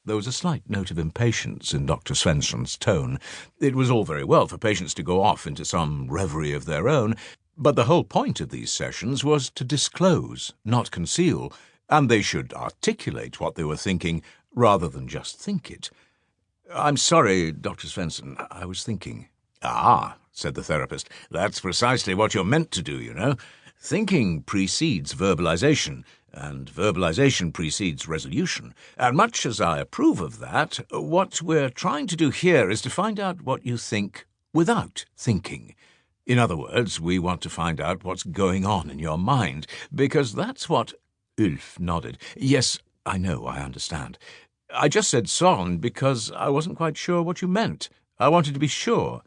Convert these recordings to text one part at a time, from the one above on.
There was a slight note of impatience in Dr. Svensson's tone. It was all very well for patients to go off into some reverie of their own, but the whole point of these sessions was to disclose, not conceal, and they should articulate what they were thinking rather than just think it. "I'm sorry, Dr. Svensson, I was thinking." "Ah," said the therapist, "that's precisely what you're meant to do, you know. Thinking precedes verbalization, and verbalization precedes resolution. And much as I approve of that, what we're trying to do here is to find out what you think without thinking. In other words, we want to find out what's going on in your mind, because that's what—" Ulf nodded. "Yes, I know, I understand. I just said Sorn because I wasn't quite sure what you meant. I wanted to be sure."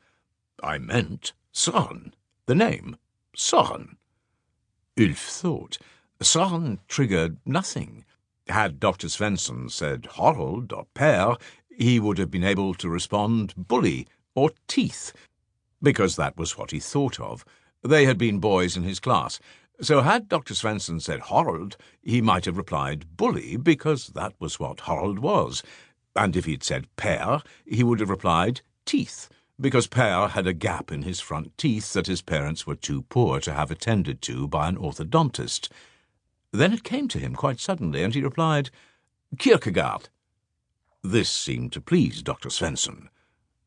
"I meant Sorn. The name. Sorn." Ulf thought. Sorn triggered nothing. Had Dr. Svensson said Harold or Per, he would have been able to respond bully or teeth, because that was what he thought of. They had been boys in his class. So had Dr. Svensson said Harold, he might have replied bully, because that was what Harold was. And if he'd said Per, he would have replied teeth, because Per had a gap in his front teeth that his parents were too poor to have attended to by an orthodontist. Then it came to him quite suddenly, and he replied, "Kierkegaard." This seemed to please Dr. Svensson.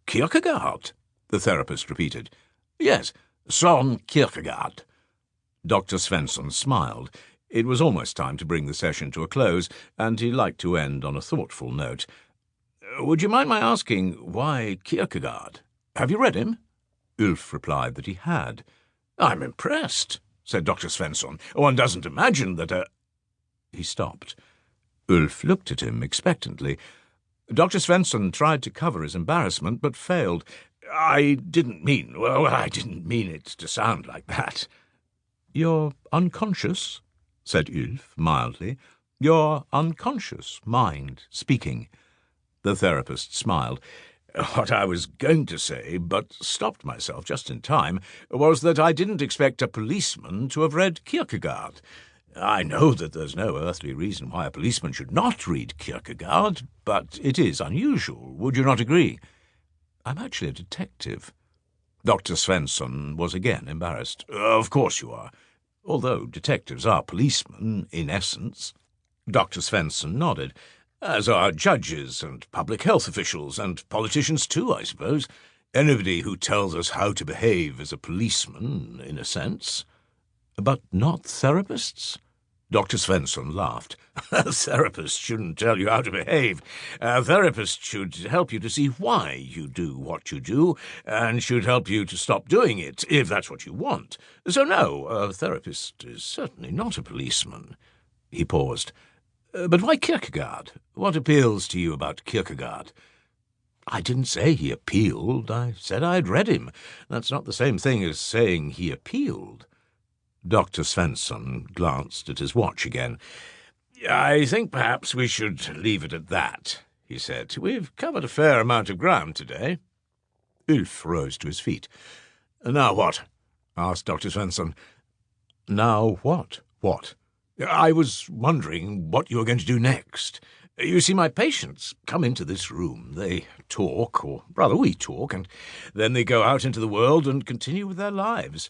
"Kierkegaard?" the therapist repeated. "Yes, Søren Kierkegaard." Dr. Svensson smiled. It was almost time to bring the session to a close, and he liked to end on a thoughtful note. "Would you mind my asking, why Kierkegaard? Have you read him?" Ulf replied that he had. "I'm impressed," said Dr. Svensson. "One doesn't imagine that a—" He stopped. Ulf looked at him expectantly. Dr. Svensson tried to cover his embarrassment, but failed. I didn't mean it to sound like that." "You're unconscious," said Ulf mildly. "Your unconscious mind speaking." The therapist smiled. "What I was going to say, but stopped myself just in time, was that I didn't expect a policeman to have read Kierkegaard. I know that there's no earthly reason why a policeman should not read Kierkegaard, but it is unusual. Would you not agree?" "I'm actually a detective." Dr. Svensson was again embarrassed. "Of course you are, although detectives are policemen, in essence." Dr. Svensson nodded. "As are judges and public health officials, and politicians too, I suppose. Anybody who tells us how to behave is a policeman, in a sense." "But not therapists?" Dr. Svensson laughed. "A therapist shouldn't tell you how to behave. A therapist should help you to see why you do what you do, and should help you to stop doing it, if that's what you want. So no, a therapist is certainly not a policeman." He paused. "But why Kierkegaard? What appeals to you about Kierkegaard?" "I didn't say he appealed. I said I'd read him. That's not the same thing as saying he appealed." Dr. Svensson glanced at his watch again. "I think perhaps we should leave it at that," he said. "We've covered a fair amount of ground today." Ulf rose to his feet. "Now what?" asked Dr. Svensson. "Now what? What?" "I was wondering what you were going to do next. You see, my patients come into this room. They talk, or rather we talk, and then they go out into the world and continue with their lives.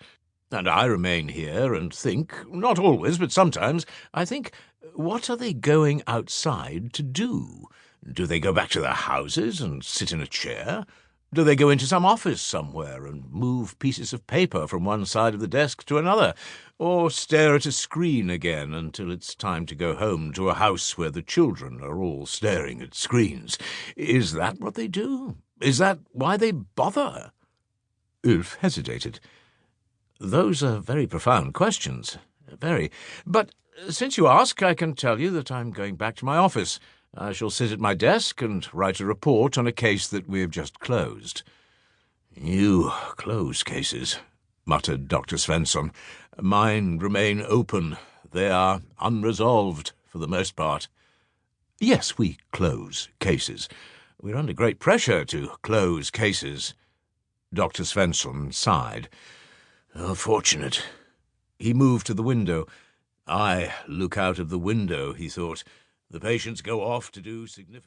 And I remain here and think, not always, but sometimes, I think, what are they going outside to do? Do they go back to their houses and sit in a chair? Do they go into some office somewhere and move pieces of paper from one side of the desk to another, or stare at a screen again until it's time to go home to a house where the children are all staring at screens? Is that what they do? Is that why they bother?" Ulf hesitated. "Those are very profound questions. Very. But since you ask, I can tell you that I'm going back to my office. I shall sit at my desk and write a report on a case that we have just closed." "You close cases," muttered Dr. Svensson. "Mine remain open. They are unresolved, for the most part." "Yes, we close cases. We're under great pressure to close cases." Dr. Svensson sighed. "How fortunate." He moved to the window. "I look out of the window," he thought. "The patients go off to do significant..."